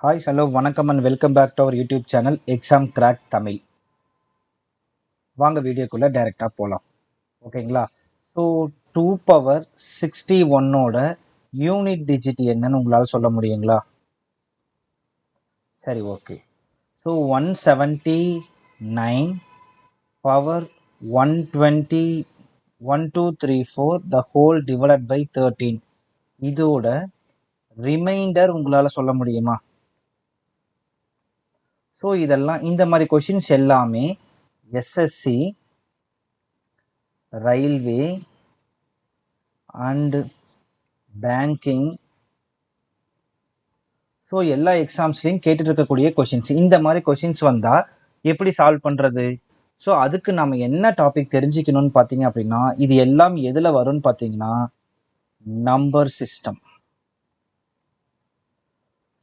Hi hello வணக்கம் and welcome back to our YouTube channel Exam Crack Tamil. வாங்க வீடியோக்குள்ளே டைரெக்டாக போகலாம். ஓகேங்களா? ஸோ 2^61 யூனிட் டிஜிட் என்னன்னு உங்களால் சொல்ல முடியுங்களா? சரி, okay. So 179 power 120 1234 the whole divided by 13 இதோட ரிமைண்டர் உங்களால் சொல்ல முடியுமா? ஸோ இதெல்லாம் இந்த மாதிரி கொஷின்ஸ் எல்லாமே SSC, railway and banking, so எல்லா எக்ஸாம்ஸ்லையும் கேட்டுட்டு இருக்கக்கூடிய கொஷின்ஸ். இந்த மாதிரி கொஷின்ஸ் வந்தால் எப்படி சால்வ் பண்ணுறது? ஸோ அதுக்கு நம்ம என்ன டாபிக் தெரிஞ்சுக்கணும்னு பார்த்தீங்க அப்படின்னா, இது எல்லாம் எதில் வரும்னு பார்த்தீங்கன்னா நம்பர் சிஸ்டம்.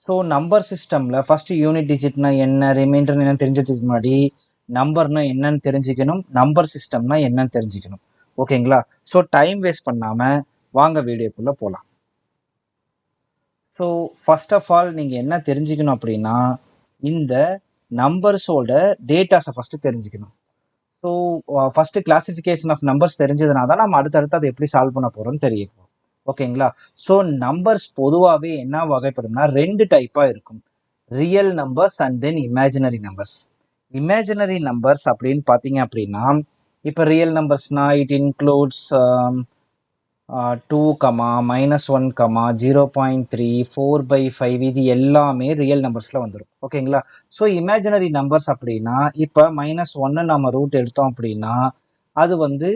ஸோ நம்பர் சிஸ்டமில் ஃபஸ்ட்டு யூனிட் டிஜிட்னா என்ன, ரிமைண்டர் என்னன்னு தெரிஞ்சதுக்கு முன்னாடி நம்பர்னா என்னன்னு தெரிஞ்சுக்கணும், நம்பர் சிஸ்டம்னா என்னன்னு தெரிஞ்சுக்கணும். ஓகேங்களா? ஸோ டைம் வேஸ்ட் பண்ணாமல் வாங்க வீடியோக்குள்ளே போகலாம். ஸோ ஃபர்ஸ்ட் ஆஃப் ஆல் நீங்கள் என்ன தெரிஞ்சுக்கணும் அப்படின்னா, இந்த நம்பர்ஸோட டேட்டாஸை ஃபஸ்ட்டு தெரிஞ்சுக்கணும். So first classification of numbers தெரிஞ்சதுனா தான் நம்ம அடுத்தடுத்து அதை எப்படி சால்வ் பண்ண போகிறோம்னு தெரியும். ஓகேங்களா? ஸோ நம்பர்ஸ் பொதுவாகவே என்ன வகைப்படும்னா 2 டைப்பாக இருக்கும். Real numbers and then imaginary numbers. Imaginary numbers அப்படின்னு பார்த்தீங்க அப்படின்னா, இப்போ ரியல் நம்பர்ஸ்னால் இட் இன்க்ளூட்ஸ் 2, -1, 0.3, 4/5 இது எல்லாமே ரியல் நம்பர்ஸில் வந்துடும். ஓகேங்களா? ஸோ இமேஜினரி நம்பர்ஸ் அப்படின்னா, இப்போ -1 நம்ம ரூட் எடுத்தோம் அப்படின்னா அது வந்து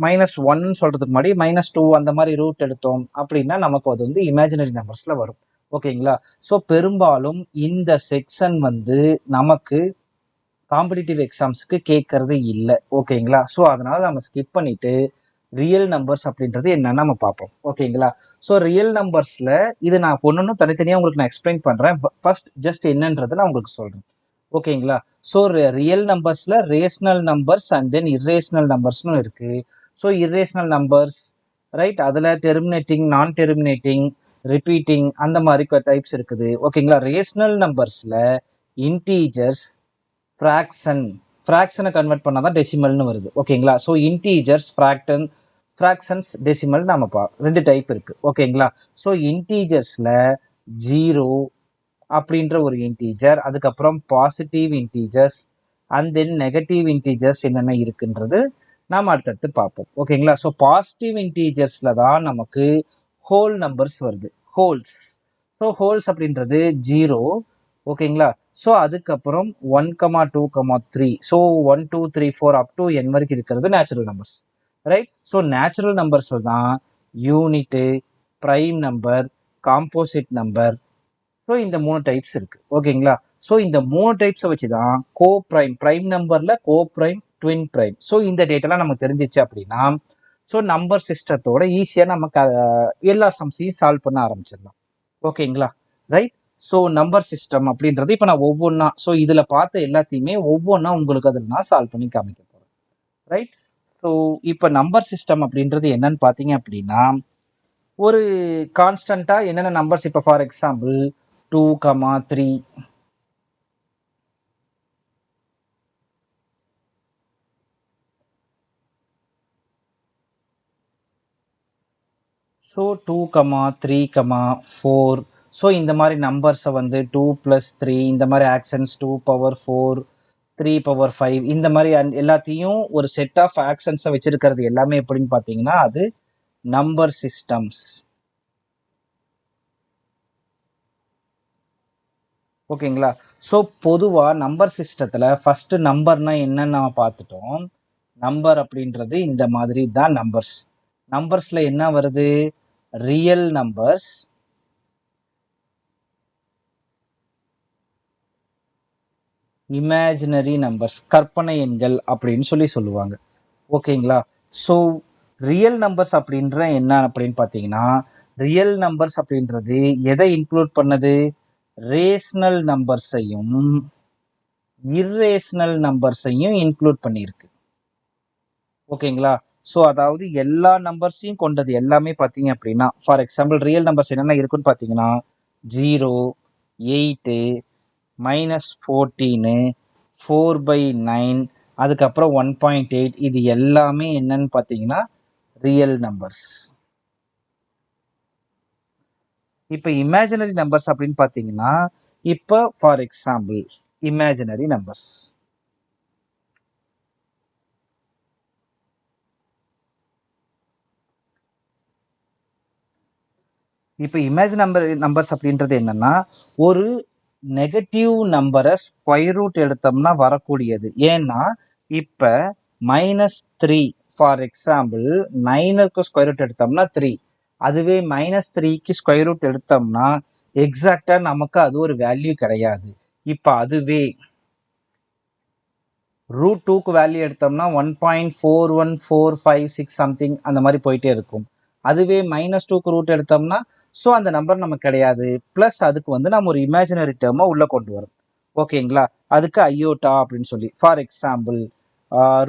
-1 சொல்கிறதுக்கு முன்னாடி -2 அந்த மாதிரி ரூட் எடுத்தோம் அப்படின்னா நமக்கு அது வந்து இமேஜினரி நம்பர்ஸில் வரும். ஓகேங்களா? ஸோ பெரும்பாலும் இந்த செக்ஷன் வந்து நமக்கு காம்படிட்டிவ் எக்ஸாம்ஸுக்கு கேட்கறது இல்லை. ஓகேங்களா? ஸோ அதனால நம்ம ஸ்கிப் பண்ணிட்டு ரியல் நம்பர்ஸ் அப்படின்றது என்னன்னு நம்ம பார்ப்போம். ஓகேங்களா? ஸோ ரியல் நம்பர்ஸில் இது நான் ஒன்று தனித்தனியாக உங்களுக்கு நான் எக்ஸ்பிளைன் பண்ணுறேன். ஃபர்ஸ்ட் ஜஸ்ட் என்னன்றதை நான் உங்களுக்கு சொல்கிறேன். ஓகேங்களா? ஸோ ரியல் நம்பர்ஸில் rational numbers and then irrational நம்பர்ஸ்னு இருக்குது. ஸோ இரேஷனல் நம்பர்ஸ் ரைட், அதில் டெர்மினேட்டிங், நான் டெர்மினேட்டிங், ரிப்பீட்டிங் அந்த மாதிரி டைப்ஸ் இருக்குது. ஓகேங்களா? ரேஷனல் நம்பர்ஸில் இன்டீஜர்ஸ், ஃப்ராக்ஷனை கன்வெர்ட் பண்ணால் தான் டெசிமல்னு வருது. ஓகேங்களா? ஸோ இன்டீஜர்ஸ், ஃப்ராக்ஷன்ஸ், டெசிமல் நம்ம 2 டைப் இருக்குது. ஓகேங்களா? ஸோ இன்டீஜர்ஸில் 0 அப்படின்ற ஒரு இன்டீஜர், அதுக்கப்புறம் positive integers and then negative integers என்னென்ன இருக்குன்றது நாம் அடுத்தடுத்து பார்ப்போம். ஓகேங்களா? ஸோ பாசிட்டிவ் இன்டீஜர்ஸில் தான் நமக்கு ஹோல் நம்பர்ஸ் வருது, ஹோல்ஸ். ஸோ ஹோல்ஸ் அப்படின்றது 0. ஓகேங்களா? ஸோ அதுக்கப்புறம் 1, 2, 3, ஸோ 1, 2, 3, 4 அப் டு n வரைக்கும் இருக்கிறது natural numbers. Right? So natural நம்பர்ஸில் தான் unit, prime number, composite number, so இந்த 3 டைப்ஸ் இருக்கு. ஓகேங்களா? ஸோ இந்த 3 டைப்ஸை வச்சு தான் ப்ரைம் நம்பர்ல ப்ரைம், ட்வின் ப்ரைம். ஸோ இந்த டேட்டெல்லாம் நமக்கு தெரிஞ்சிச்சு அப்படின்னா ஸோ நம்பர் சிஸ்டத்தோட ஈஸியாக நம்ம எல்லா சம்ஸையும் சால்வ் பண்ண ஆரம்பிச்சிடலாம். ஓகேங்களா? ரைட்? ஸோ நம்பர் சிஸ்டம் அப்படின்றது இப்போ நான் ஒவ்வொன்றா, ஸோ இதில் பார்த்த எல்லாத்தையுமே ஒவ்வொன்றா உங்களுக்கு அதில் நான் சால்வ் பண்ணி காமிக்க போகிறேன். ரைட்? ஸோ இப்போ நம்பர் சிஸ்டம் அப்படின்றது என்னன்னு பார்த்தீங்க அப்படின்னா, ஒரு கான்ஸ்டண்டா என்னென்ன நம்பர்ஸ், இப்போ ஃபார் எக்ஸாம்பிள் 2, 3, ஸோ 2, 3, 4, ஸோ இந்த மாதிரி நம்பர்ஸை வந்து 2 + 3 இந்த மாதிரி ஆக்ஷன்ஸ் 2^4, 3^5 இந்த மாதிரி எல்லாத்தையும் ஒரு செட் ஆஃப் ஆக்ஷன்ஸை வச்சிருக்கிறது எல்லாமே எப்படின்னு பார்த்தீங்கன்னா அது நம்பர் சிஸ்டம்ஸ். ஓகேங்களா? ஸோ பொதுவாக நம்பர் சிஸ்டத்தில் ஃபர்ஸ்ட் நம்பர்னா என்னன்னு நம்ம பார்த்துட்டோம். நம்பர் அப்படின்றது இந்த மாதிரி தான் நம்பர்ஸ். நம்பர்ஸில் என்ன வருது? ரியல் நம்பர்ஸ், இமேஜினரி நம்பர்ஸ், கற்பனை எண்கள் அப்படின்னு சொல்லுவாங்க. ஓகேங்களா? ஸோ ரியல் நம்பர்ஸ் அப்படின்ற என்ன அப்படின்னு பார்த்தீங்கன்னா, ரியல் நம்பர்ஸ் அப்படின்றது எதை இன்க்ளூட் பண்ணது? ரேஷனல் நம்பர்ஸையும் இரேஷனல் நம்பர்ஸையும் இன்க்ளூட் பண்ணியிருக்கு. ஓகேங்களா? ஸோ அதாவது எல்லா நம்பர்ஸையும் கொண்டது எல்லாமே பார்த்தீங்க அப்படின்னா, ஃபார் எக்ஸாம்பிள் ரியல் நம்பர்ஸ் என்னென்ன இருக்குன்னு பார்த்தீங்கன்னா 0, 8 -14 4/9 அதுக்கப்புறம் 1.8 இது எல்லாமே என்னன்னு பார்த்தீங்கன்னா ரியல் நம்பர்ஸ். இப்போ இமேஜினரி நம்பர்ஸ் அப்படின்னு பார்த்தீங்கன்னா இப்போ ஃபார் எக்ஸாம்பிள் இமேஜினரி நம்பர்ஸ். இப்போ நம்பர்ஸ் அப்படின்றது என்னன்னா ஒரு நெகட்டிவ் நம்பரை ஸ்கொயர் ரூட் எடுத்தோம்னா வரக்கூடியது. ஏன்னா இப்ப -3 ஃபார் எக்ஸாம்பிள் 9க்கு ஸ்கொயர் ரூட் எடுத்தோம்னா 3. அதுவே -3க்கு ஸ்கொயர் ரூட் எடுத்தோம்னா எக்ஸாக்டா நமக்கு அது ஒரு வேல்யூ கிடையாது. இப்ப அதுவே √2க்கு வேல்யூ எடுத்தோம்னா 1.41456 சம்திங் அந்த மாதிரி போயிட்டே இருக்கும். அதுவே -2க்கு ரூட் எடுத்தோம்னா ஸோ அந்த நம்பர் நமக்கு கிடையாது. பிளஸ் அதுக்கு வந்து நம்ம ஒரு இமேஜினரி டேர்மை உள்ள கொண்டு வரும். ஓகேங்களா? அதுக்கு ஐயோட்டா அப்படின்னு சொல்லி ஃபார் எக்ஸாம்பிள்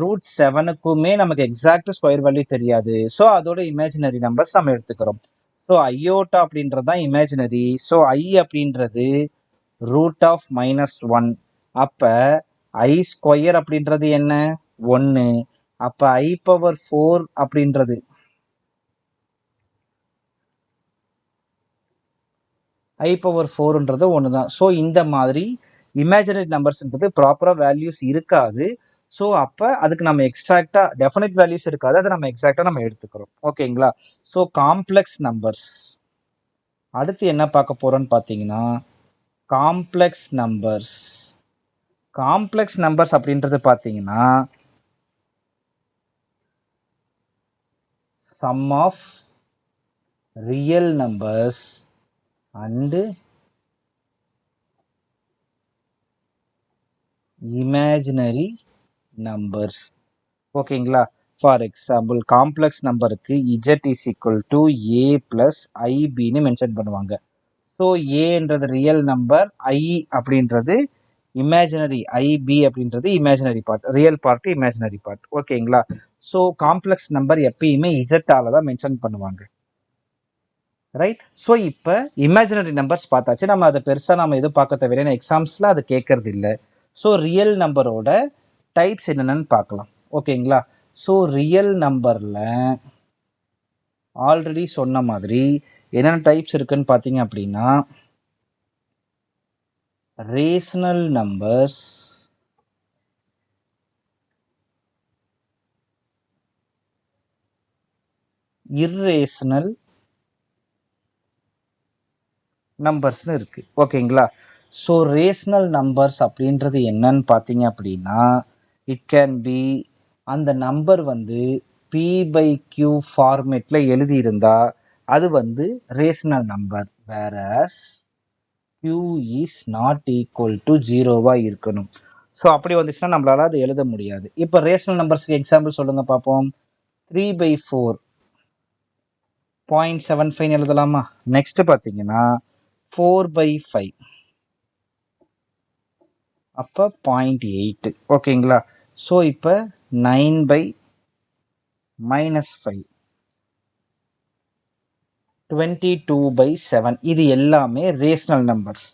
√7க்குமே நமக்கு எக்ஸாக்ட் ஸ்கொயர் வேல்யூ தெரியாது. ஸோ அதோட இமேஜினரி நம்பர்ஸ் நம்ம எடுத்துக்கிறோம். ஸோ ஐயோட்டா அப்படின்றது தான் இமேஜினரி. ஸோ ஐ அப்படின்றது √(-1). அப்ப ஐ ஸ்கொயர் அப்படின்றது என்ன 1. அப்ப I⁴ அப்படின்றது I⁴ ஒண்ணுதான். ஸோ இந்த மாதிரி இமேஜினரி நம்பர்ஸ்ன்றது ப்ராப்பரா வேல்யூஸ் இருக்காது. ஸோ அப்ப அதுக்கு நம்ம எக்ஸ்ட்ராக்டா டெஃபினட் வேல்யூஸ் இருக்காது. அதை நம்ம எக்ஸாக்டா நம்ம எடுத்துக்கிறோம். ஓகேங்களா? So complex numbers. அடுத்து என்ன பார்க்க போறோம்னு பார்த்தீங்கன்னா காம்ப்ளெக்ஸ் நம்பர்ஸ். காம்ப்ளெக்ஸ் நம்பர்ஸ் அப்படின்றது பார்த்தீங்கன்னா sum of real numbers and imaginary numbers. ஓகேங்களா? ஃபார் எக்ஸாம்பிள் காம்ப்ளெக்ஸ் நம்பருக்கு z is equal to a plus ib-ன்னு மென்ஷன் பண்ணுவாங்க. ஸோ ஏன்றது ரியல் நம்பர், ஐ அப்படின்றது இமேஜினரி, ஐபி அப்படின்றது imaginary part, real part imaginary part. ஓகேங்களா? ஸோ காம்ப்ளெக்ஸ் நம்பர் எப்பயுமே இஜெட்டால தான் மென்ஷன் பண்ணுவாங்க. ரைட்? ஸோ இப்போ இமேஜினரி நம்பர்ஸ் பார்த்தாச்சு. நம்ம அதை பெருசாக நம்ம எதுவும் பார்க்க தேவையில்லை, எக்ஸாம்ஸில் அது கேட்கறது இல்லை. ஸோ ரியல் நம்பரோட டைப்ஸ் என்னென்னு பார்க்கலாம். ஓகேங்களா? ஸோ ரியல் நம்பரில் ஆல்ரெடி சொன்ன மாதிரி என்னென்ன டைப்ஸ் இருக்குன்னு பார்த்தீங்க அப்படின்னா ரேஷனல் நம்பர்ஸ், இர்ரேஷனல் நம்பர்ஸ்னு இருக்கு. ஓகேங்களா? ஸோ ரேஷனல் நம்பர்ஸ் அப்படின்றது என்னன்னு பார்த்தீங்க அப்படின்னா இட் கேன் பி அந்த நம்பர் வந்து p/q ஃபார்மேட்ல எழுதி இருந்தா அது வந்து rational number. Whereas q is not equal to 0வா இருக்கணும். ஸோ அப்படி வந்துச்சுன்னா நம்மளால அது எழுத முடியாது. இப்போ ரேஷனல் நம்பர்ஸ்க்கு எக்ஸாம்பிள் சொல்லுங்க பார்ப்போம். 3/4 0.75 எழுதலாமா? நெக்ஸ்ட் பார்த்தீங்கன்னா 4/5 அப்போ 0.8. ஓகேங்களா? ஸோ இப்போ 9/-5 22/7 இது எல்லாமே ரேஷனல் நம்பர்ஸ்.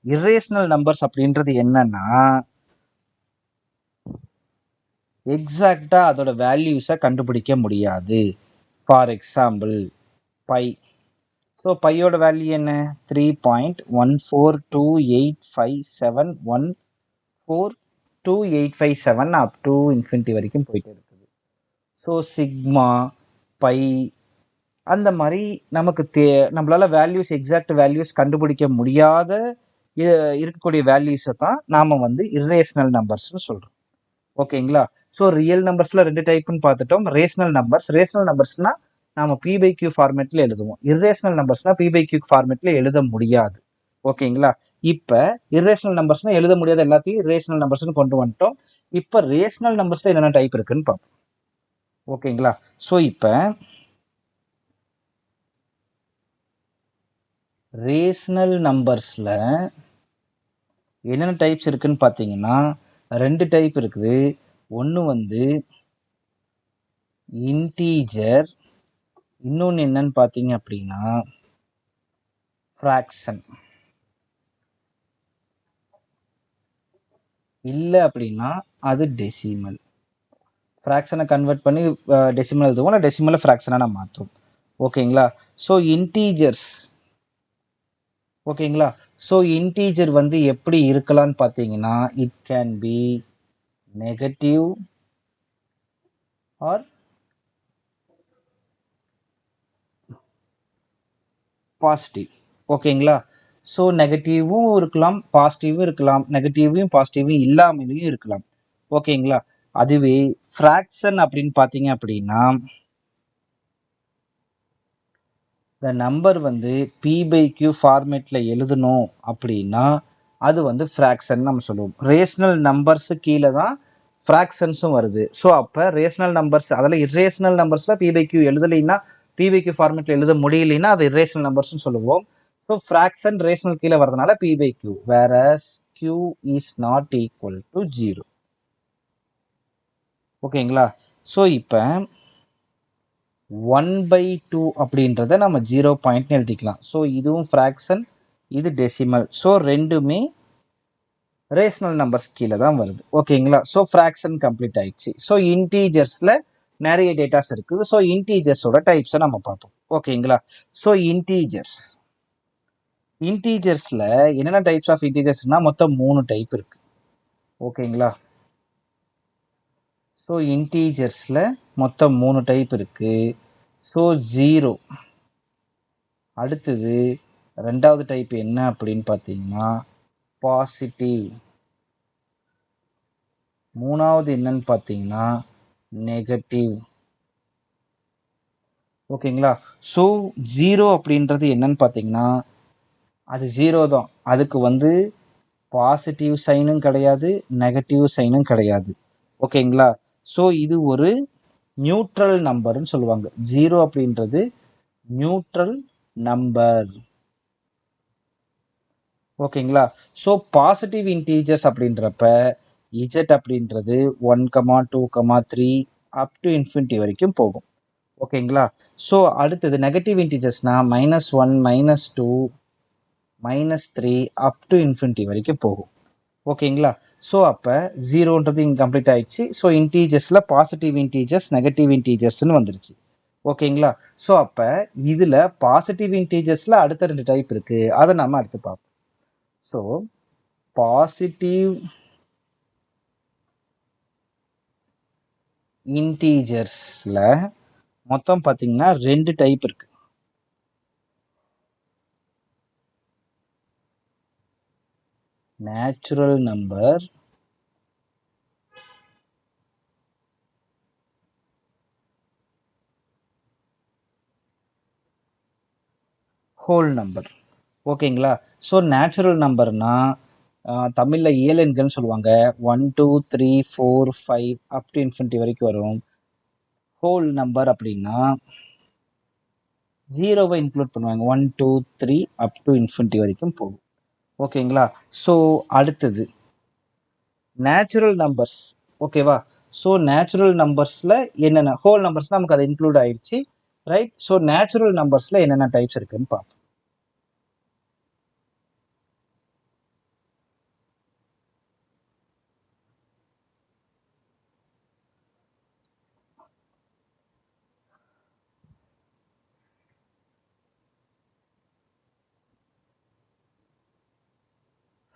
இரேஷனல் நம்பர்ஸ் அப்படின்றது என்னன்னா எக்ஸாக்டா அதோட வேல்யூஸை கண்டுபிடிக்க முடியாது. For example pi. ஸோ பையோட வேல்யூ என்ன 3.142857142857 அப் டு இன்ஃபினிட்டி வரைக்கும் போயிட்டு இருக்குது. ஸோ சிக்மா பை அந்த மாதிரி நமக்கு நம்மளால வேல்யூஸ் எக்ஸாக்ட் வேல்யூஸ் கண்டுபிடிக்க முடியாத இருக்கக்கூடிய வேல்யூஸை தான் நாம வந்து இரேஷனல் நம்பர்ஸ்னு சொல்றோம். ஓகேங்களா? ஸோ ரியல் நம்பர்ஸ்ல 2 டைப்னு பார்த்துட்டோம். ரேஷனல் நம்பர்ஸ்னா நாம p/q ஃபார்மேட்ல எழுதுவோம். இரேஷனல் நம்பர்ஸ்னா p/q ஃபார்மேட்ல எழுத முடியாது. ஓகேங்களா? இப்ப இரேஷனல் நம்பர்ஸ்னா எழுத முடியாத எல்லாத்தையும் ரேஷனல் நம்பர்ஸ்னு கொண்டு வந்துட்டோம். இப்ப ரேஷனல் நம்பர்ஸ்ல என்னென்ன டைப் இருக்குன்னு பார்ப்போம். ஓகேங்களா? ஸோ இப்ப ரேஷனல் நம்பர்ஸ்ல என்னென்ன டைப்ஸ் இருக்குன்னு பார்த்தீங்கன்னா 2 டைப் இருக்குது. ஒன்று வந்து இன்டீஜர், இன்னொன்று என்னன்னு பார்த்தீங்க அப்படின்னா ஃப்ராக்ஷன். இல்லை அப்படின்னா அது டெசிமல். ஃப்ராக்ஷனை கன்வெர்ட் பண்ணி டெசிமல் எழுதுவோம், இல்லை டெசிமலை ஃப்ராக்ஷனாக நம்ம மாற்றுவோம். ஓகேங்களா? So integers. ஓகேங்களா? ஸோ இன்டீஜர் வந்து எப்படி இருக்கலாம்னு பார்த்தீங்கன்னா, it can be negative or positive. ஓகேங்களா? ஸோ நெகட்டிவும் இருக்கலாம், பாசிட்டிவும் இருக்கலாம், நெகட்டிவும் பாசிட்டிவும் இல்லாமலேயும் இருக்கலாம். ஓகேங்களா? அதுவே ஃப்ராக்ஷன் அப்படின்னு பார்த்தீங்க அப்படின்னா, இந்த நம்பர் வந்து பி பை கியூ ஃபார்மேட்டில் எழுதணும் அப்படின்னா அது வந்து ஃப்ராக்ஷன் நம்ம சொல்லுவோம். ரேஷனல் நம்பர்ஸு கீழே தான் ஃப்ராக்ஷன்ஸும் வருது. ஸோ அப்போ ரேஷனல் நம்பர்ஸ், அதில் இரேஷனல் நம்பர்ஸில் பி பை கியூ எழுதலைன்னா, பி பை கியூ ஃபார்மேட்டில் எழுத முடியலைன்னா அது இரேஷனல் நம்பர்ஸ்னு சொல்லுவோம். ஸோ ஃப்ராக்ஷன் ரேஷனல் கீழே வரதுனால p by q, whereas q is not equal to 0. ஓகேங்களா? ஸோ இப்போ 1/2 அப்படின்றத நம்ம 0 பாயிண்ட்னு எழுதிக்கலாம். ஸோ இதுவும் ஃப்ராக்ஷன், இது டெசிமல். ஸோ ரெண்டுமே ரேஷனல் நம்பர்ஸ் கீழே தான் வருது. ஓகேங்களா? ஸோ ஃப்ராக்ஷன் கம்ப்ளீட் ஆயிடுச்சு. ஸோ இன்டீஜர்ஸில் நிறைய டேட்டாஸ் இருக்குது. ஸோ இன்டீஜர்ஸோட டைப்ஸை நம்ம பார்த்தோம். ஓகேங்களா? ஸோ இன்டீஜர்ஸில் என்னென்ன டைப்ஸ் ஆஃப் இன்டீஜர்ஸ்னா மொத்தம் 3 டைப் இருக்கு. ஓகேங்களா? ஸோ இன்டீஜர்ஸில் மொத்தம் 3 டைப் இருக்கு. ஸோ 0. அடுத்தது ரெண்டாவது டைப் என்ன அப்படின்னு பார்த்தீங்கன்னா பாசிட்டிவ். மூணாவது என்னன்னு பார்த்தீங்கன்னா நெகட்டிவ். ஓகேங்களா? ஸோ 0 அப்படின்றது என்னன்னு பார்த்தீங்கன்னா அது 0 தான். அதுக்கு வந்து பாசிட்டிவ் சைனும் கிடையாது, நெகட்டிவ் சைனும் கிடையாது. ஓகேங்களா? ஸோ இது ஒரு நியூட்ரல் நம்பர்னு சொல்லுவாங்க. 0 அப்படின்றது நியூட்ரல் நம்பர். ஓகேங்களா? ஸோ பாசிட்டிவ் இன்டீஜர்ஸ் அப்படின்றப்ப இஜெட் அப்படின்றது 1, 2, 3 அப் டு இன்ஃபினிட்டி வரைக்கும் போகும். ஓகேங்களா? ஸோ அடுத்தது நெகட்டிவ் இன்டீஜர்ஸ்னா -1, -2, -3 அப் டு இன்ஃபினிட்டி வரைக்கும் போகும். ஓகேங்களா? ஸோ அப்போ 0ன்றது இன்கம்ப்ளீட் ஆயிடுச்சு. ஸோ இன்டீஜர்ஸில் பாசிட்டிவ் இன்டீஜர்ஸ், நெகட்டிவ் இன்டீஜர்ஸ்னு வந்துருச்சு. ஓகேங்களா? ஸோ அப்போ இதில் பாசிட்டிவ் இன்டீஜர்ஸில் அடுத்த 2 டைப் இருக்குது. அதை நம்ம அடுத்து பார்ப்போம். ஸோ பாசிட்டிவ் இன்டீஜர்ஸ்ல மொத்தம் பார்த்தீங்கன்னா 2 டைப் இருக்கு. Natural number, whole number. ஓகேங்களா? ஸோ நேச்சுரல் நம்பர்னா தமிழில் இயலெண்கள்னு சொல்லுவாங்க. 1, 2, 3, 4, 5 அப் டு இன்ஃபினிட்டி வரைக்கும் வரும். ஹோல் நம்பர் அப்படின்னா 0வை இன்க்ளூட் பண்ணுவாங்க. 1, 2, 3 அப் டு இன்ஃபினிட்டி வரைக்கும் போகும். ஓகேங்களா? ஸோ அடுத்தது நேச்சுரல் நம்பர்ஸ். ஓகேவா? ஸோ நேச்சுரல் நம்பர்ஸில் என்னென்ன ஹோல் நம்பர்ஸ் நமக்கு அது இன்க்ளூட் ஆயிடுச்சு, ரைட்? ஸோ நேச்சுரல் நம்பர்ஸில் என்னென்ன டைப்ஸ் இருக்குன்னு பார்ப்போம்.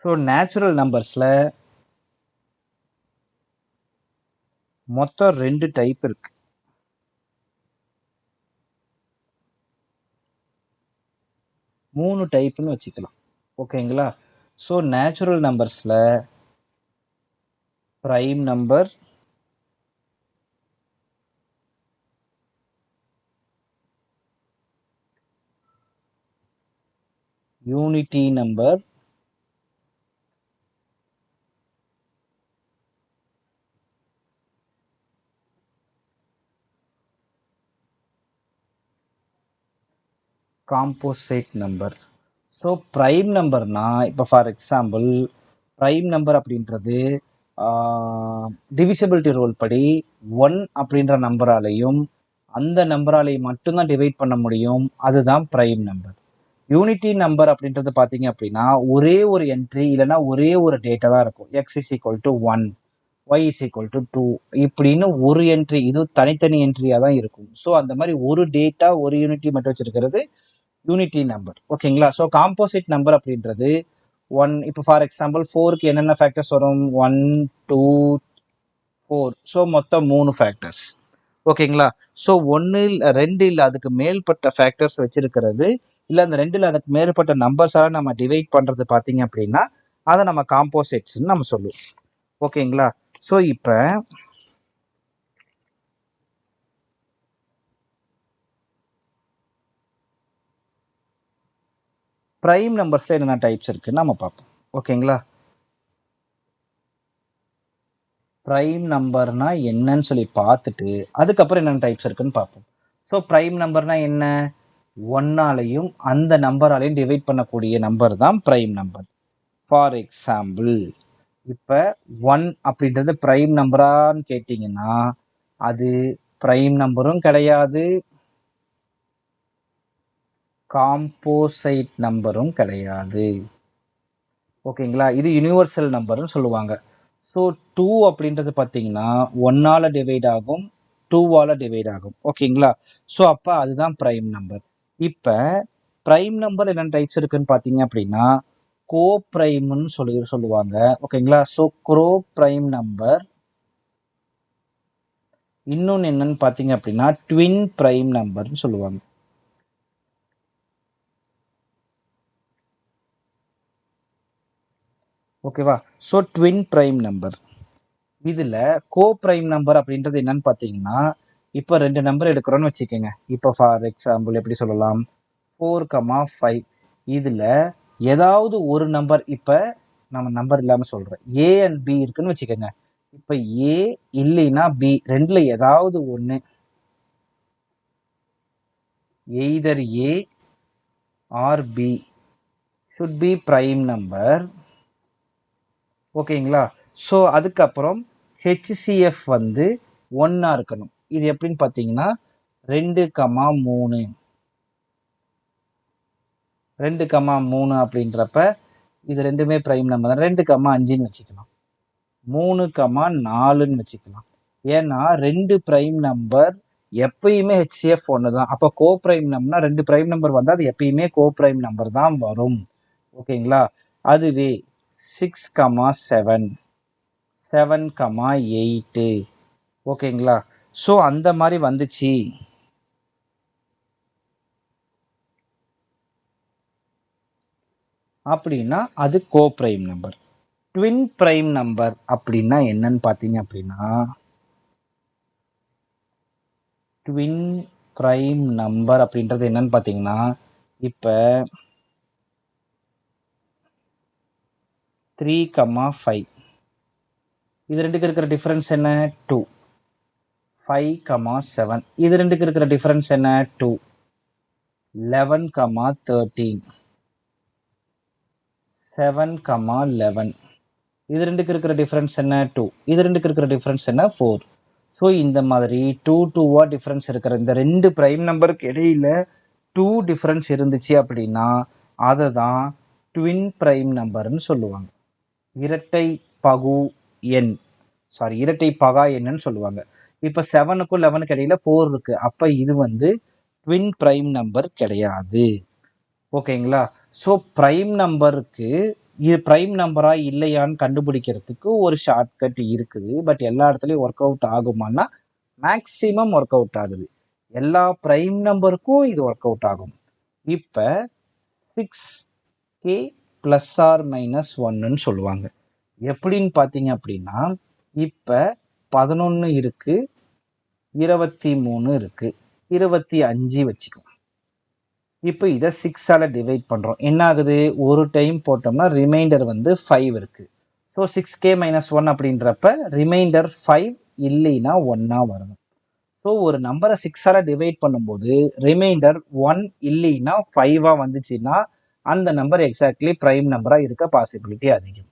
ஸோ நேச்சுரல் நம்பர்ஸில் மொத்தம் 2 டைப் இருக்கு. மூணு டைப்னு வச்சுக்கலாம். ஓகேங்களா? ஸோ நேச்சுரல் நம்பர்ஸில் prime number, unity number, composite number. So prime நம்பர்னா இப்போ ஃபார் எக்ஸாம்பிள் ப்ரைம் நம்பர் அப்படின்றது டிவிசிபிலிட்டி ரூல் படி 1 அப்படின்ற நம்பராலையும் அந்த நம்பராலையும் மட்டும்தான் டிவைட் பண்ண முடியும். அதுதான் ப்ரைம் நம்பர். யூனிட்டி நம்பர் அப்படின்றது பார்த்தீங்க அப்படின்னா ஒரே ஒரு என்ட்ரி இல்லைன்னா ஒரே ஒரு டேட்டா தான் இருக்கும். X is equal to 1, y is equal to 2 இப்படின்னு ஒரு என்ட்ரி, இது தனித்தனி என்ட்ரியாக தான் இருக்கும். ஸோ அந்த மாதிரி ஒரு டேட்டா ஒரு யூனிட்டி மட்டும் வச்சிருக்கிறது யூனிட்டி நம்பர். ஓகேங்களா? ஸோ காம்போசிட் நம்பர் அப்படின்றது 1. இப்போ ஃபார் எக்ஸாம்பிள் 4க்கு என்னென்ன ஃபேக்டர்ஸ் வரும்? 1, 2, 4. ஸோ மொத்தம் 3 ஃபேக்டர்ஸ். ஓகேங்களா? ஸோ 1 2 இல்லை அதுக்கு மேற்பட்ட ஃபேக்டர்ஸ் வச்சிருக்கிறது, இல்லை அந்த 2 அதுக்கு மேற்பட்ட நம்பர்ஸால நம்ம டிவைட் பண்றது பார்த்தீங்க அப்படின்னா அதை நம்ம காம்போசிட்ஸ்ன்னு நம்ம சொல்லுவோம். ஓகேங்களா? ஸோ இப்போ ப்ரைம் நம்பர்ஸ்ல என்னென்ன டைப்ஸ் இருக்குன்னு நம்ம பார்ப்போம். ஓகேங்களா? ப்ரைம் நம்பர்னா என்னன்னு சொல்லி பார்த்துட்டு அதுக்கப்புறம் என்னென்ன டைப்ஸ் இருக்குன்னு பார்ப்போம். ஸோ ப்ரைம் நம்பர்னா என்ன? ஒன்னாலையும் அந்த நம்பராலையும் டிவைட் பண்ணக்கூடிய நம்பர் தான் ப்ரைம் நம்பர். ஃபார் எக்ஸாம்பிள் இப்போ 1 அப்படின்றது ப்ரைம் நம்பரான்னு கேட்டிங்கன்னா அது ப்ரைம் நம்பரும் கிடையாது, காம்போசைட் நம்பரும் கிடையாது. ஓகேங்களா? இது யூனிவர்சல் நம்பர்னு சொல்லுவாங்க. ஸோ 2 அப்படின்றது பார்த்தீங்கன்னா 1ஆல் டிவைட் ஆகும், 2ஆல் டிவைட் ஆகும். ஓகேங்களா? ஸோ அப்போ அதுதான் ப்ரைம் நம்பர். இப்போ ப்ரைம் நம்பர் என்னென்ன டைப்ஸ் இருக்குன்னு பார்த்தீங்க அப்படின்னா கோ ப்ரைம்னு சொல்லுவாங்க. ஓகேங்களா? So grow prime number. இன்னொன்று என்னன்னு பார்த்தீங்க அப்படின்னா ட்வின் ப்ரைம் நம்பர்னு சொல்லுவாங்க. ஓகேவா? So twin prime number. இதில் கோ ப்ரைம் நம்பர் அப்படின்றது என்னன்னு பார்த்தீங்கன்னா இப்போ 2 நம்பர் எடுக்கிறோன்னு வச்சுக்கோங்க. இப்போ ஃபார் எக்ஸாம்பிள் எப்படி சொல்லலாம்? 4, 5. இதில் ஏதாவது ஒரு நம்பர், இப்போ நம்ம நம்பர் இல்லாமல் சொல்கிறேன், ஏ அண்ட் பி இருக்குன்னு வச்சுக்கோங்க. இப்போ ஏ இல்லைன்னா பி, ரெண்டில் ஏதாவது ஒன்று, either a or b should be prime number. ஓகேங்களா? ஸோ அதுக்கப்புறம் ஹெச்சிஎஃப் வந்து 1 இருக்கணும். இது எப்படின்னு பார்த்தீங்கன்னா 2, 3. 2, 3 அப்படின்றப்ப இது ரெண்டுமே ப்ரைம் நம்பர் தான். 2, 5ன்னு வச்சுக்கலாம், 3, 4ன்னு வச்சுக்கலாம். ஏன்னா 2 ப்ரைம் நம்பர் எப்பயுமே ஹெச்சிஎஃப் 1 தான். அப்போ கோ ப்ரைம் நம்பர்னா 2 ப்ரைம் நம்பர் வந்தால் அது எப்பயுமே கோ ப்ரைம் நம்பர் தான் வரும். ஓகேங்களா? அதுவே 6, 7, 7, 8. ஓகேங்களா? ஸோ அந்த மாதிரி வந்துச்சு அப்படின்னா அது co prime number. Twin prime number அப்படின்னா என்னன்னு பார்த்தீங்க அப்படின்னா ட்வின் ப்ரைம் நம்பர் அப்படின்றது என்னன்னு பார்த்தீங்கன்னா இப்போ 3, 5 இது ரெண்டுக்கு இருக்கிற டிஃபரன்ஸ் என்ன? 2. 5, 7 இது ரெண்டுக்கு இருக்கிற டிஃபரன்ஸ் என்ன? 2. 11, 13. 7, 11 இது ரெண்டுக்கு இருக்கிற டிஃபரன்ஸ் என்ன? 2. இது ரெண்டுக்கு இருக்கிற டிஃபரன்ஸ் என்ன? 4. ஸோ இந்த மாதிரி 2 டிஃபரன்ஸ் இருக்கிற இந்த 2 ப்ரைம் நம்பருக்கு இடையில 2 டிஃபரன்ஸ் இருந்துச்சு அப்படின்னா அதை தான் ட்வின் ப்ரைம் நம்பர்னு சொல்லுவாங்க. இரட்டை பகு எண், இரட்டை பகா எண்ணுன்னு சொல்லுவாங்க. இப்போ 7க்கும் 11க்கு இடையில 4 இருக்கு. அப்போ இது வந்து ட்வின் ப்ரைம் நம்பர் கிடையாது. ஓகேங்களா? ஸோ ப்ரைம் நம்பருக்கு இது ப்ரைம் நம்பரா இல்லையான்னு கண்டுபிடிக்கிறதுக்கு ஒரு ஷார்ட்கட் இருக்குது. பட் எல்லா இடத்துலையும் ஒர்க் அவுட் ஆகுமான்னா மேக்சிமம் ஒர்க் அவுட் ஆகுது. எல்லா ப்ரைம் நம்பருக்கும் இது ஒர்க் அவுட் ஆகும். இப்போ 6k ± 1ன்னு சொல்லுவாங்க. எப்படின்னு பார்த்தீங்க அப்படின்னா இப்போ 11 இருக்கு, 23 இருக்கு, 25 வச்சுக்கலாம். இப்போ இதை 6ஆல் டிவைட் பண்ணுறோம். என்ன ஆகுது? ஒரு டைம் போட்டோம்னா ரிமைண்டர் வந்து 5 இருக்கு. ஸோ 6k - 1 அப்படின்றப்ப ரிமைண்டர் 5 இல்லைன்னா 1 வரணும். ஸோ ஒரு நம்பரை 6ஆல் டிவைட் பண்ணும்போது ரிமைண்டர் 1 இல்லைன்னா 5 வந்துச்சுன்னா அந்த நம்பர் எக்ஸாக்ட்லி ப்ரைம் நம்பராக இருக்க பாசிபிலிட்டி அதிகம்.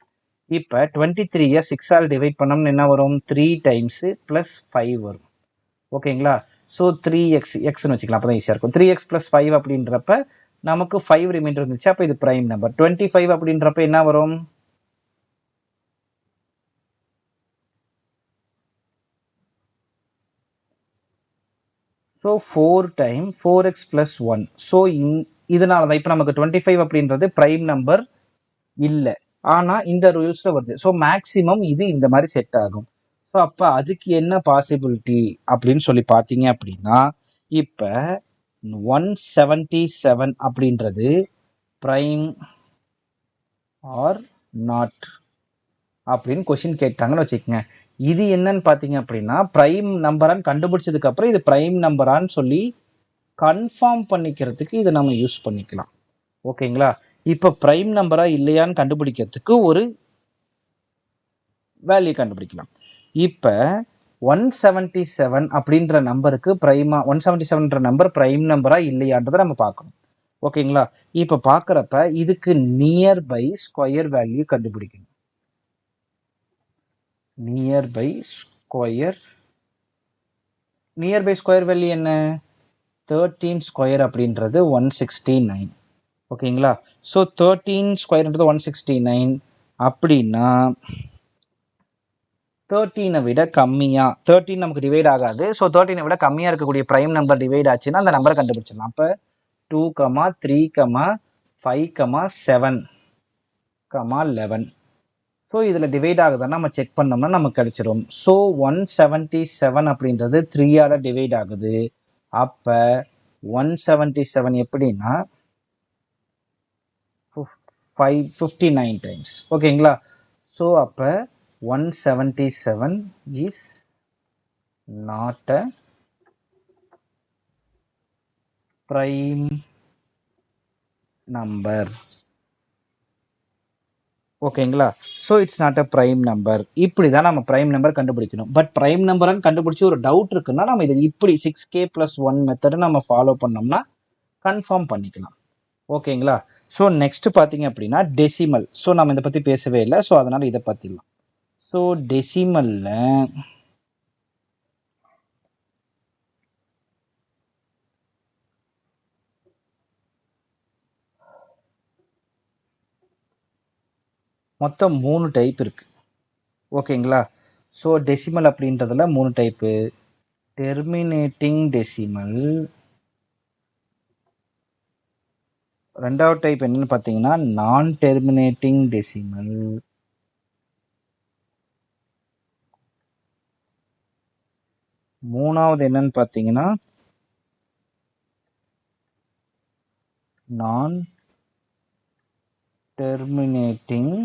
இப்போ 23 6ஆல் டிவைட் பண்ணோம்னு என்ன வரும்? 3 டைம்ஸ் + 5 வரும். ஓகேங்களா? ஸோ 3x எக்ஸ்ன்னு வச்சுக்கலாம், அப்போ தான் ஈஸியாக இருக்கும். 3x + 5 அப்படின்றப்ப நமக்கு 5 ரிமைண்டர் இருந்துச்சு. அப்போ இது பிரைம் நம்பர். 25 அப்படின்றப்ப என்ன வரும்? So 4 time 4x + 1. ஸோ இதனால தான் இப்போ நமக்கு 25 அப்படின்றது பிரைம் நம்பர் இல்லை. ஆனால் இந்த ரூல்ஸில் வருது. ஸோ மேக்ஸிமம் இது இந்த மாதிரி செட் ஆகும். ஸோ அப்போ அதுக்கு என்ன பாசிபிலிட்டி அப்படின்னு சொல்லி பார்த்தீங்க அப்படின்னா, இப்போ 177 அப்படின்றது பிரைம் ஆர் நாட் அப்படின்னு கொஸ்டின் கேட்டாங்கன்னு வச்சுக்கோங்க. இது என்னன்னு பார்த்தீங்க அப்படின்னா, பிரைம் நம்பரான்னு கண்டுபிடிச்சதுக்கு அப்புறம் இது பிரைம் நம்பரான்னு சொல்லி கன்ஃபார்ம் பண்ணிக்கிறதுக்கு இதை நம்ம யூஸ் பண்ணிக்கலாம். ஓகேங்களா? இப்போ பிரைம் நம்பரா இல்லையான்னு கண்டுபிடிக்கிறதுக்கு ஒரு வேல்யூ கண்டுபிடிக்கலாம். இப்போ 177 அப்படின்ற நம்பருக்கு பிரைமா 177ன்ற நம்பர் பிரைம் நம்பரா இல்லையான்றதை நம்ம பார்க்கணும். ஓகேங்களா? இப்போ பார்க்குறப்ப இதுக்கு நியர்பை ஸ்கொயர் வேல்யூ கண்டுபிடிக்கணும். நியர்பை ஸ்கொயர் வேல்யூ என்ன? 13 ஸ்கொயர் அப்படின்றது 169. ஓகேங்களா? ஸோ 13 ஸ்கொயர்ன்றது 169 அப்படின்னா 13 விட கம்மியா, 13 நமக்கு டிவைட் ஆகாது. ஸோ 13 விட கம்மியா இருக்கக்கூடிய பிரைம் நம்பர் டிவைட் ஆச்சுன்னா அந்த நம்பரை கண்டுபிடிச்சிடலாம். அப்போ 2, 3, 5, 7, 11. ஸோ இதில் டிவைட் ஆகுதுன்னா நம்ம செக் பண்ணோம்னா நமக்கு கிடைச்சிரும். ஸோ 177 அப்படின்றது 3ஆல் டிவைட் ஆகுது. அப்போ 177 எப்படின்னா 59 டைம்ஸ். ஓகேங்களா? ஸோ அப்போ 177 is not a prime number. ஓகேங்களா? So it's not a prime number. இப்படி தான் நம்ம பிரைம் நம்பர் கண்டுபிடிக்கணும். பட் பிரைம் நம்பர்னு கண்டுபிடிச்சி ஒரு டவுட் இருக்குன்னா நம்ம இது இப்படி 6k + 1 மெத்தடை நம்ம ஃபாலோ பண்ணோம்னா கன்ஃபார்ம் பண்ணிக்கலாம். ஓகேங்களா? ஸோ நெக்ஸ்ட் பார்த்தீங்க அப்படின்னா டெசிமல். ஸோ நம்ம இதை பற்றி பேசவே இல்லை. ஸோ அதனால் இதை பற்றிலாம். ஸோ டெசிமலில் மொத்தம் 3 டைப் இருக்கு. ஓகேங்களா? ஸோ டெசிமல் அப்படின்றதுல 3 டைப்பு. டெர்மினேட்டிங் டெசிமல், ரெண்டாவது டைப் என்னன்னு பார்த்தீங்கன்னா நான் டெர்மினேட்டிங் டெசிமல், மூணாவது என்னன்னு பார்த்தீங்கன்னா நான் டெர்மினேட்டிங்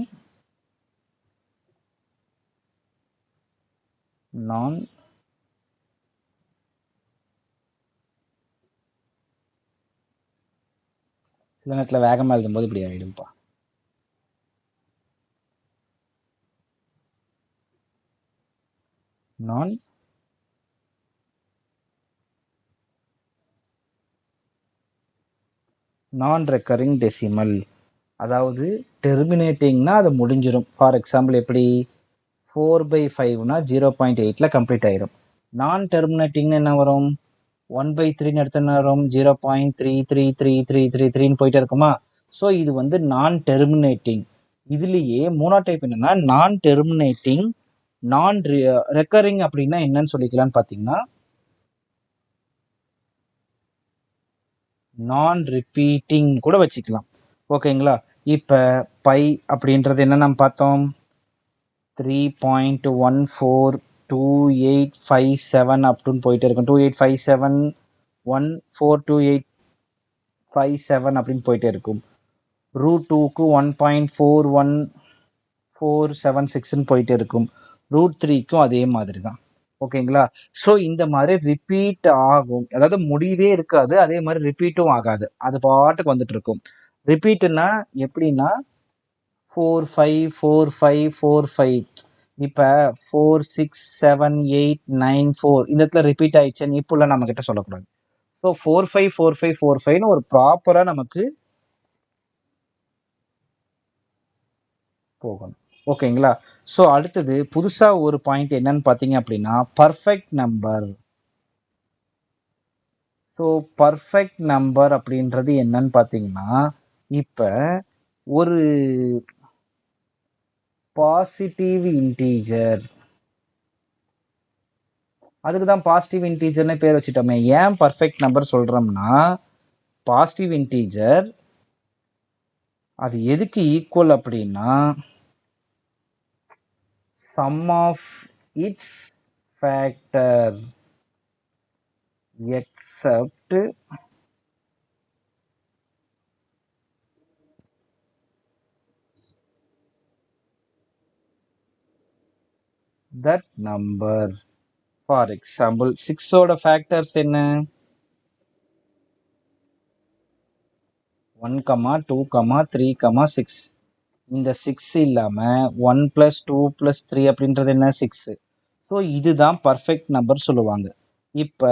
சில நேரத்தில் வேகமாக எழுதும்போது இப்படி ஆகிடும்பா. நான் ரெக்கரிங் டெசிமல், அதாவது டெர்மினேட்டிங்னா அது முடிஞ்சிடும். ஃபார் எக்ஸாம்பிள் எப்படி 4/5னா 0.8ல் கம்ப்ளீட் ஆயிரும். நான் டெர்மினேட்டிங்னு என்ன வரும்? 1/3ன்னு எடுத்து என்ன வரும்? 0.333333ன்னு போயிட்டே இருக்குமா? ஸோ இது வந்து நான் டெர்மினேட்டிங். இதுலேயே மூணாவது டைப் என்னன்னா நான் டெர்மினேட்டிங் நான் ரெக்கரிங். அப்படின்னா என்னன்னு சொல்லிக்கலான்னு பார்த்தீங்கன்னா நான் ரிப்பீட்டிங் கூட வச்சுக்கலாம். ஓகேங்களா? இப்போ பை அப்படின்றது என்ன நம்ம பார்த்தோம்? 3.142857 அப்படின்னு போயிட்டே இருக்கும். 2857 அப்படின்னு போயிட்டே இருக்கும். √2க்கு 1.41476ன்னு போயிட்டே இருக்கும். √3க்கும் அதே மாதிரி தான். ஓகேங்களா? ஸோ இந்த மாதிரி ரிப்பீட் ஆகும். அதாவது முடிவே இருக்காது, அதே மாதிரி ரிப்பீட்டும் ஆகாது. அது பாட்டுக்கு வந்துட்டு இருக்கும். ரிப்பீட்டுன்னா எப்படின்னா 454545. இப்போ 467894 இந்த இடத்துல ரிப்பீட் ஆயிடுச்சுன்னு இப்போல்லாம் நம்ம கிட்ட சொல்லக்கூடாது. ஸோ 454545ன்னு ஒரு ப்ராப்பரா நமக்கு போகணும். ஓகேங்களா? ஸோ அடுத்தது புதுசா ஒரு பாயிண்ட் என்னன்னு பார்த்தீங்க அப்படின்னா perfect number. So perfect number அப்படின்றது என்னன்னு பார்த்தீங்கன்னா, இப்போ ஒரு பாசிட்டிவ் இன்டீஜர், அதுக்கு தான் பாசிட்டிவ் இன்டீஜர்னு பேர் வச்சுட்டோமே. ஏன் பர்ஃபெக்ட் நம்பர் சொல்கிறோம்னா, பாசிட்டிவ் இன்டீஜர் அது எதுக்கு ஈக்குவல் அப்படின்னா, sum of its factor except that number. For example, 6 ஓட ஃபேக்டர்ஸ் என்ன? 1, 2, 3, 6. இந்த 6 இல்லாம 1 + 2 + 3 அப்படின்றது என்ன? 6. ஸோ இதுதான் பர்ஃபெக்ட் நம்பர் சொல்லுவாங்க. இப்போ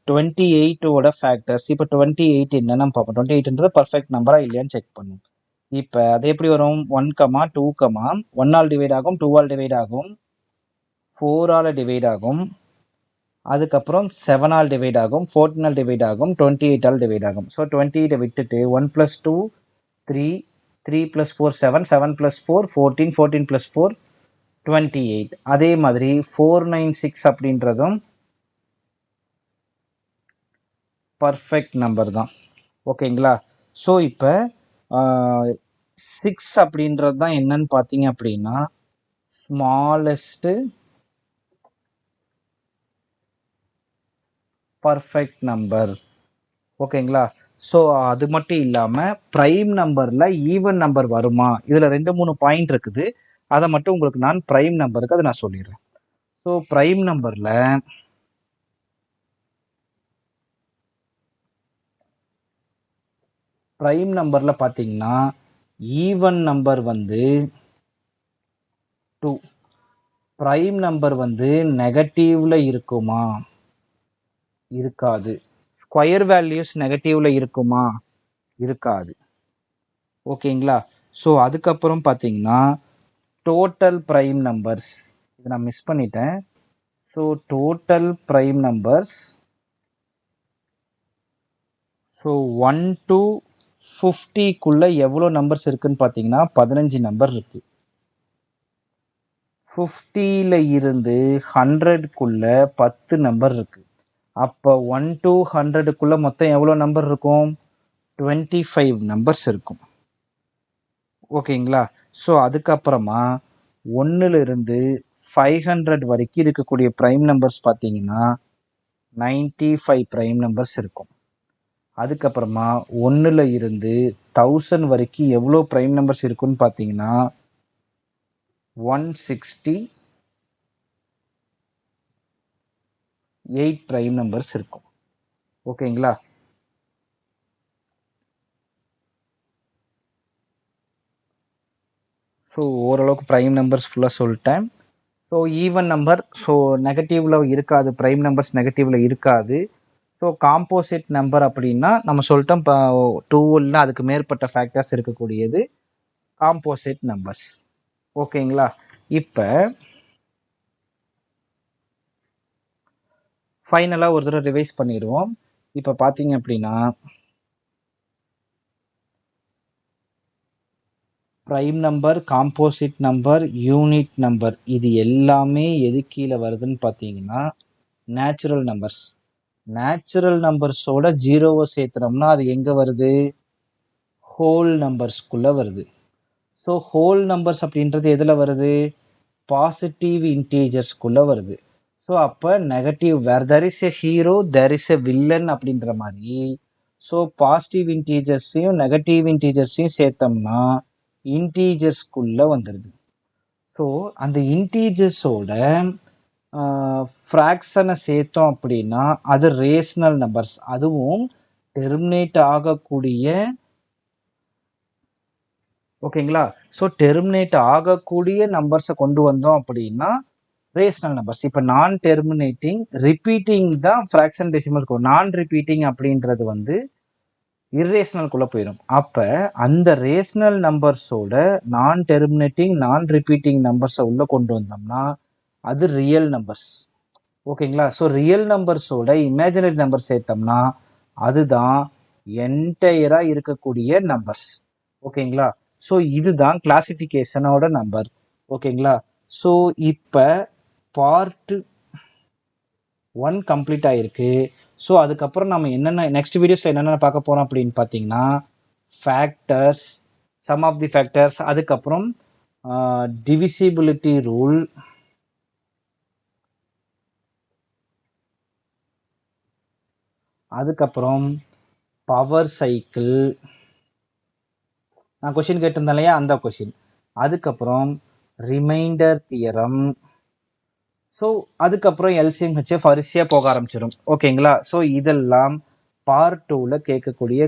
28 ஓட ஃபேக்டர்ஸ், இப்போ 28 என்னன்னு பார்ப்போம். 28ன்றது பர்ஃபெக்ட் நம்பரா இல்லையான்னு செக் பண்ணும். இப்போ அது எப்படி வரும்? 1, 2, 1 ஆல் டிவைட் ஆகும், 2 ஆல் டிவைட் ஆகும், 4 ஆல் டிவைட் ஆகும், அதுக்கப்புறம் 7 ஆல் டிவைட் ஆகும், 14 ஆல் டிவைட் ஆகும், 28 ஆல் டிவைட் ஆகும். ஸோ 28 விட்டுட்டு 1 + 2 3, 3 + 4 7, 7 + 4 14, 14 + 4 28. அதே மாதிரி 496 அப்படின்றதும் பர்ஃபெக்ட் நம்பர் தான். ஓகேங்களா? ஸோ இப்போ 6 அப்படின்றது தான் என்னன்னு பார்த்தீங்க அப்படின்னா, ஸ்மாலஸ்ட் பர்ஃபெக்ட் நம்பர். ஓகேங்களா? ஸோ அது மட்டும் இல்லாமல் ப்ரைம் நம்பரில் ஈவன் நம்பர் வருமா? இதில் 2-3 பாயிண்ட் இருக்குது. அதை மட்டும் உங்களுக்கு நான் ப்ரைம் நம்பருக்கு அதை நான் சொல்லிடுறேன். ஸோ ப்ரைம் நம்பரில் பார்த்தீங்கன்னா ஈவன் நம்பர் வந்து 2. ப்ரைம் நம்பர் வந்து நெகட்டிவ்ல இருக்குமா? இருக்காது. ஸ்கொயர் வேல்யூஸ் நெகட்டிவ்ல இருக்குமா? இருக்காது. ஓகேங்களா? ஸோ அதுக்கப்புறம் பார்த்தீங்கன்னா டோட்டல் ப்ரைம் நம்பர்ஸ், இதை நான் மிஸ் பண்ணிட்டேன். So total prime numbers, so 1 to 50க்குள்ள எவ்வளோ நம்பர்ஸ் இருக்குன்னு பார்த்தீங்கன்னா 15 நம்பர் இருக்கு. 50ல இருந்து 100க்குள்ள 10 நம்பர் இருக்கு. அப்போ 1 to 100க்குள்ள மொத்தம் எவ்வளோ நம்பர் இருக்கும்? 25 நம்பர்ஸ் இருக்கும். ஓகேங்களா? ஸோ அதுக்கப்புறமா 1ல இருந்து 500 வரைக்கும் இருக்கக்கூடிய ப்ரைம் நம்பர்ஸ் பார்த்தீங்கன்னா 95 ப்ரைம் நம்பர்ஸ் இருக்கும். அதுக்கப்புறமா 1ல இருந்து 1000 வரைக்கும் எவ்வளோ ப்ரைம் நம்பர்ஸ் இருக்குன்னு பார்த்தீங்கன்னா 168 ப்ரைம் நம்பர்ஸ் இருக்கும். ஓகேங்களா? ஸோ ஓரளவுக்கு ப்ரைம் நம்பர்ஸ் ஃபுல்லாக சொல்லிட்டேன். ஸோ ஈவன் நம்பர், ஸோ நெகட்டிவ்ல இருக்காது, ப்ரைம் நம்பர்ஸ் நெகட்டிவ்ல இருக்காது. ஸோ காம்போசிட் நம்பர் அப்படின்னா நம்ம சொல்லிட்டோம், இப்போ 2 இல்லை அதுக்கு மேற்பட்ட ஃபேக்டர்ஸ் இருக்கக்கூடியது காம்போசிட் நம்பர்ஸ். ஓகேங்களா? இப்போ ஃபைனலாக ஒரு தடவை ரிவைஸ் பண்ணிடுவோம். இப்போ பார்த்தீங்க அப்படின்னா prime number, composite number, unit number, இது எல்லாமே எது கீழே வருதுன்னு பார்த்தீங்கன்னா நேச்சுரல் நம்பர்ஸ். நேச்சுரல் நம்பர்ஸோட ஜீரோவை சேர்த்துனோம்னா அது எங்கே வருது? ஹோல் நம்பர்ஸ்குள்ளே வருது. ஸோ ஹோல் நம்பர்ஸ் அப்படின்றது எதில் வருது? பாசிட்டிவ் இன்டீஜர்ஸ்குள்ளே வருது. ஸோ அப்போ negative, where there is a hero there is a villain அப்படின்ற மாதிரி, ஸோ பாசிட்டிவ் இன்டீஜர்ஸையும் நெகட்டிவ் இன்டீஜர்ஸையும் சேர்த்தோம்னா இன்டீஜர்ஸ்குள்ளே வந்துடுது. ஸோ அந்த இன்டீஜர்ஸோட ஃப்ராக்ஷனை சேர்த்தோம் அப்படின்னா அது ரேஷனல் நம்பர்ஸ். அதுவும் டெர்மினேட் ஆகக்கூடிய, ஓகேங்களா? ஸோ டெர்மினேட் ஆகக்கூடிய நம்பர்ஸை கொண்டு வந்தோம் அப்படின்னா ரேஷனல் நம்பர்ஸ். இப்போ நான் டெர்மினேட்டிங், ரிப்பீட்டிங் தான் ஃப்ராக்ஷன் டெசிமல் இருக்கும். நான் ரிப்பீட்டிங் அப்படின்றது வந்து இர்ரேஷனல்குள்ளே போயிடும். அப்போ அந்த ரேஷனல் நம்பர்ஸோட நான் டெர்மினேட்டிங், நான் ரிப்பீட்டிங் நம்பர்ஸை உள்ளே கொண்டு வந்தோம்னா அது ரியல் நம்பர்ஸ். ஓகேங்களா? ஸோ ரியல் நம்பர்ஸோட இமேஜினரி நம்பர் சேர்த்தோம்னா அதுதான் என்டையராக இருக்கக்கூடிய நம்பர்ஸ். ஓகேங்களா? ஸோ இதுதான் கிளாசிஃபிகேஷனோட நம்பர். ஓகேங்களா? ஸோ இப்போ பார்ட் 1 கம்ப்ளீட் ஆயிருக்கு. ஸோ அதுக்கப்புறம் நம்ம என்னென்ன நெக்ஸ்ட் வீடியோஸில் என்னென்ன பார்க்க போகிறோம் அப்படின்னு பார்த்தீங்கன்னா, factors, sum of the factors, அதுக்கப்புறம் டிவிசிபிலிட்டி ரூல், அதுக்கப்புறம் பவர் சைக்கிள், நான் கொஷின் கேட்டிருந்தேன் இல்லையா அந்த கொஷின், அதுக்கப்புறம் ரிமைண்டர் தியரம். ஸோ அதுக்கப்புறம் எல்சிஎம் ஹெச்எஃப் வரிசையாக போக ஆரம்பிச்சிடும். ஓகேங்களா? ஸோ இதெல்லாம் பார்ட் 2ல கேட்கக்கூடிய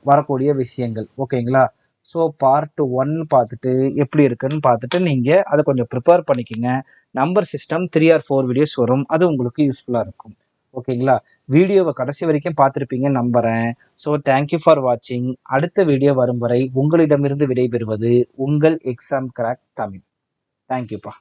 வரக்கூடிய விஷயங்கள். ஓகேங்களா? ஸோ பார்ட் 1 பார்த்துட்டு எப்படி இருக்குன்னு பார்த்துட்டு நீங்கள் அதை கொஞ்சம் ப்ரிப்பேர் பண்ணிக்கோங்க. நம்பர் சிஸ்டம் 3 or 4 வீடியோஸ் வரும், அது உங்களுக்கு யூஸ்ஃபுல்லாக இருக்கும். ஓகேங்களா? வீடியோவை கடைசி வரைக்கும் பார்த்துருப்பீங்கன்னு நம்புகிறேன். ஸோ தேங்க்யூ ஃபார் வாட்சிங். அடுத்த வீடியோ வரும் வரை உங்களிடமிருந்து விடைபெறுவது உங்கள் எக்ஸாம் கிராக் தமிழ். தேங்க்யூப்பா.